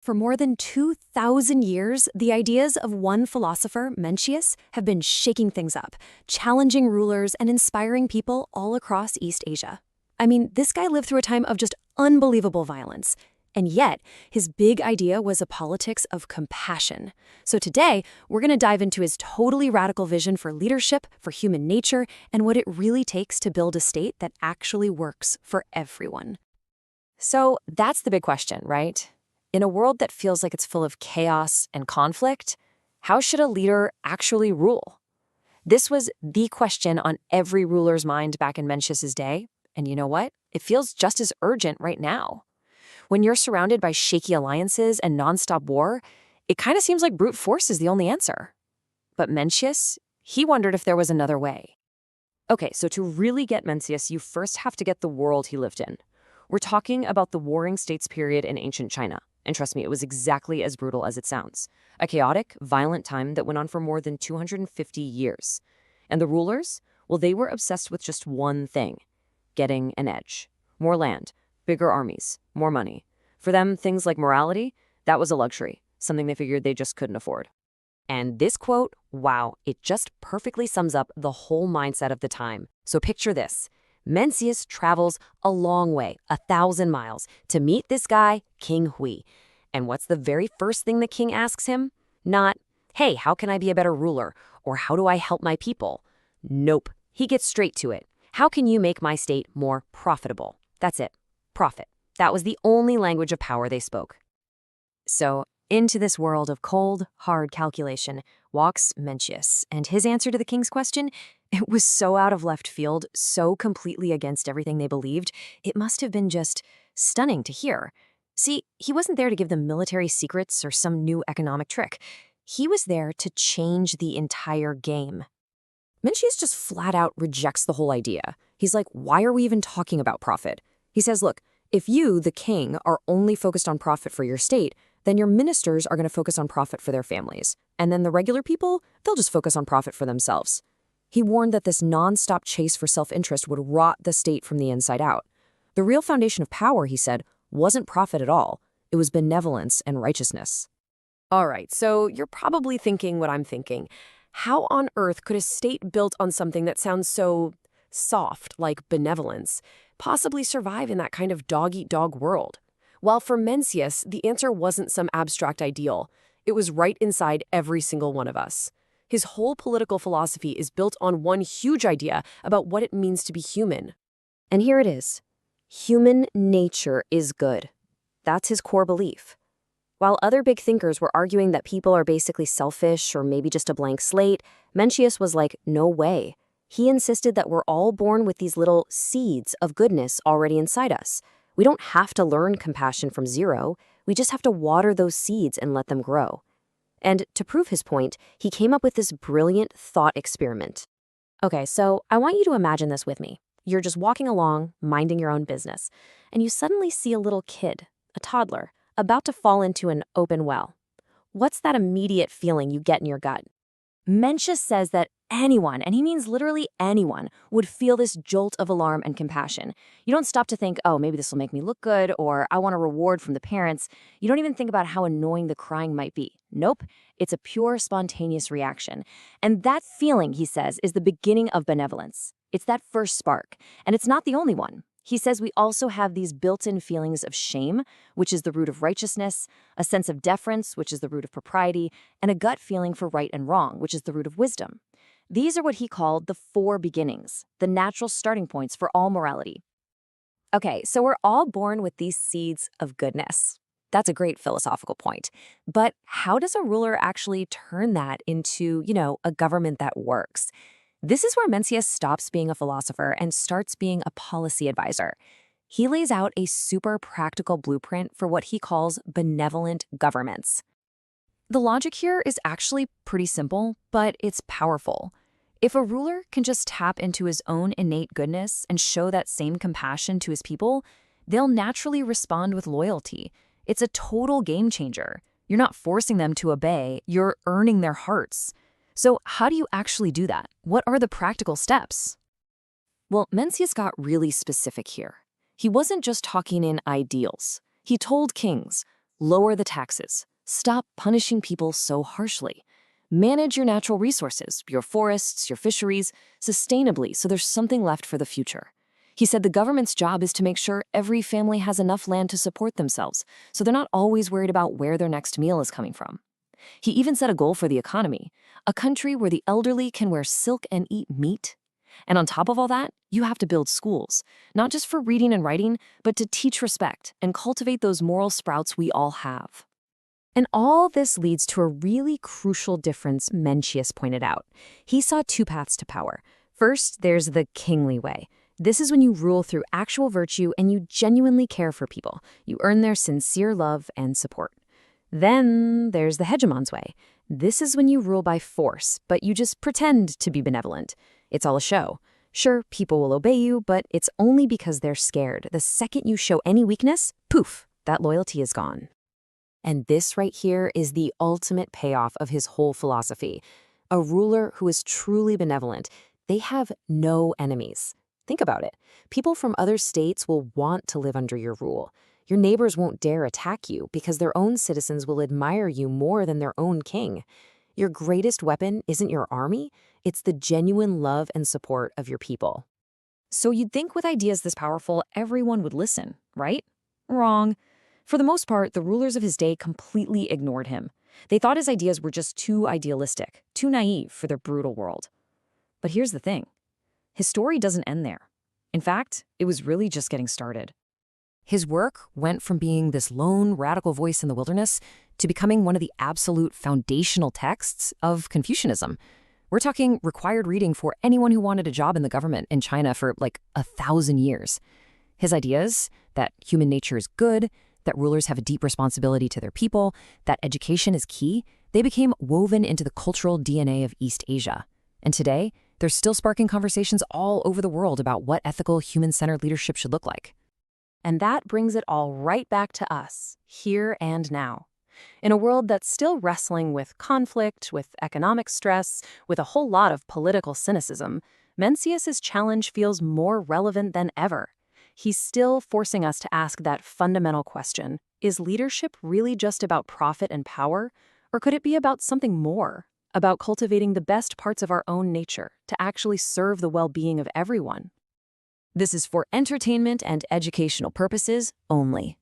For more than 2,000 years, the ideas of one philosopher, Mencius, have been shaking things up, challenging rulers and inspiring people all across East Asia. I mean, this guy lived through a time of just unbelievable violence. And yet, his big idea was a politics of compassion. So today, we're going to dive into his totally radical vision for leadership, for human nature, and what it really takes to build a state that actually works for everyone. So that's the big question, right? In a world that feels like it's full of chaos and conflict, how should a leader actually rule? This was the question on every ruler's mind back in Mencius's day, and you know what? It feels just as urgent right now. When you're surrounded by shaky alliances and nonstop war, it kind of seems like brute force is the only answer. But Mencius, he wondered if there was another way. Okay, so to really get Mencius, you first have to get the world he lived in. We're talking about the Warring States period in ancient China. And trust me, it was exactly as brutal as it sounds. A chaotic, violent time that went on for more than 250 years. And the rulers? Well, they were obsessed with just one thing: getting an edge. More land, bigger armies, more money. For them, things like morality, that was a luxury, something they figured they just couldn't afford. And this quote, wow, it just perfectly sums up the whole mindset of the time. So picture this. Mencius travels a long way, 1,000 miles, to meet this guy, King Hui. And what's the very first thing the king asks him? Not, hey, how can I be a better ruler? Or how do I help my people? Nope. He gets straight to it. How can you make my state more profitable? That's it. Profit. That was the only language of power they spoke. So, into this world of cold, hard calculation walks Mencius, and his answer to the king's question, it was so out of left field, so completely against everything they believed, it must have been just stunning to hear. See, he wasn't there to give them military secrets or some new economic trick. He was there to change the entire game. Mencius just flat out rejects the whole idea. He's like, why are we even talking about profit? He says, look, if you, the king, are only focused on profit for your state, then your ministers are going to focus on profit for their families. And then the regular people, they'll just focus on profit for themselves. He warned that this nonstop chase for self-interest would rot the state from the inside out. The real foundation of power, he said, wasn't profit at all. It was benevolence and righteousness. All right, so you're probably thinking what I'm thinking. How on earth could a state built on something that sounds so soft, like benevolence, possibly survive in that kind of dog-eat-dog world? While for Mencius, the answer wasn't some abstract ideal. It was right inside every single one of us. His whole political philosophy is built on one huge idea about what it means to be human. And here it is. Human nature is good. That's his core belief. While other big thinkers were arguing that people are basically selfish or maybe just a blank slate, Mencius was like, no way. He insisted that we're all born with these little seeds of goodness already inside us. We don't have to learn compassion from zero. We just have to water those seeds and let them grow. And to prove his point, he came up with this brilliant thought experiment. Okay, so I want you to imagine this with me. You're just walking along, minding your own business, and you suddenly see a little kid, a toddler, about to fall into an open well. What's that immediate feeling you get in your gut? Mencius says that anyone, and he means literally anyone, would feel this jolt of alarm and compassion. You don't stop to think, oh, maybe this will make me look good, or I want a reward from the parents. You don't even think about how annoying the crying might be. Nope, it's a pure, spontaneous reaction. And that feeling, he says, is the beginning of benevolence. It's that first spark, and it's not the only one. He says we also have these built-in feelings of shame, which is the root of righteousness, a sense of deference, which is the root of propriety, and a gut feeling for right and wrong, which is the root of wisdom. These are what he called the four beginnings, the natural starting points for all morality. Okay, so we're all born with these seeds of goodness. That's a great philosophical point. But how does a ruler actually turn that into, a government that works? This is where Mencius stops being a philosopher and starts being a policy advisor. He lays out a super practical blueprint for what he calls benevolent governments. The logic here is actually pretty simple, but it's powerful. If a ruler can just tap into his own innate goodness and show that same compassion to his people, they'll naturally respond with loyalty. It's a total game changer. You're not forcing them to obey, you're earning their hearts. So how do you actually do that? What are the practical steps? Well, Mencius got really specific here. He wasn't just talking in ideals. He told kings, Lower the taxes. Stop punishing people so harshly. Manage your natural resources, your forests, your fisheries, sustainably so there's something left for the future. He said the government's job is to make sure every family has enough land to support themselves, so they're not always worried about where their next meal is coming from. He even set a goal for the economy, a country where the elderly can wear silk and eat meat. And on top of all that, you have to build schools, not just for reading and writing, but to teach respect and cultivate those moral sprouts we all have. And all this leads to a really crucial difference Mencius pointed out. He saw two paths to power. First, there's the kingly way. This is when you rule through actual virtue and you genuinely care for people. You earn their sincere love and support. Then there's the hegemon's way. This is when you rule by force, but you just pretend to be benevolent. It's all a show. Sure, people will obey you, but it's only because they're scared. The second you show any weakness, poof, that loyalty is gone. And this right here is the ultimate payoff of his whole philosophy. A ruler who is truly benevolent, they have no enemies. Think about it. People from other states will want to live under your rule. Your neighbors won't dare attack you because their own citizens will admire you more than their own king. Your greatest weapon isn't your army, it's the genuine love and support of your people. So you'd think with ideas this powerful, everyone would listen, right? Wrong. For the most part, the rulers of his day completely ignored him. They thought his ideas were just too idealistic, too naive for their brutal world. But here's the thing. His story doesn't end there. In fact, it was really just getting started. His work went from being this lone, radical voice in the wilderness to becoming one of the absolute foundational texts of Confucianism. We're talking required reading for anyone who wanted a job in the government in China for like 1,000 years. His ideas that human nature is good, that rulers have a deep responsibility to their people, that education is key, they became woven into the cultural DNA of East Asia. And today, they're still sparking conversations all over the world about what ethical, human-centered leadership should look like. And that brings it all right back to us, here and now. In a world that's still wrestling with conflict, with economic stress, with a whole lot of political cynicism, Mencius's challenge feels more relevant than ever. He's still forcing us to ask that fundamental question: is leadership really just about profit and power? Or could it be about something more? About cultivating the best parts of our own nature to actually serve the well-being of everyone? This is for entertainment and educational purposes only.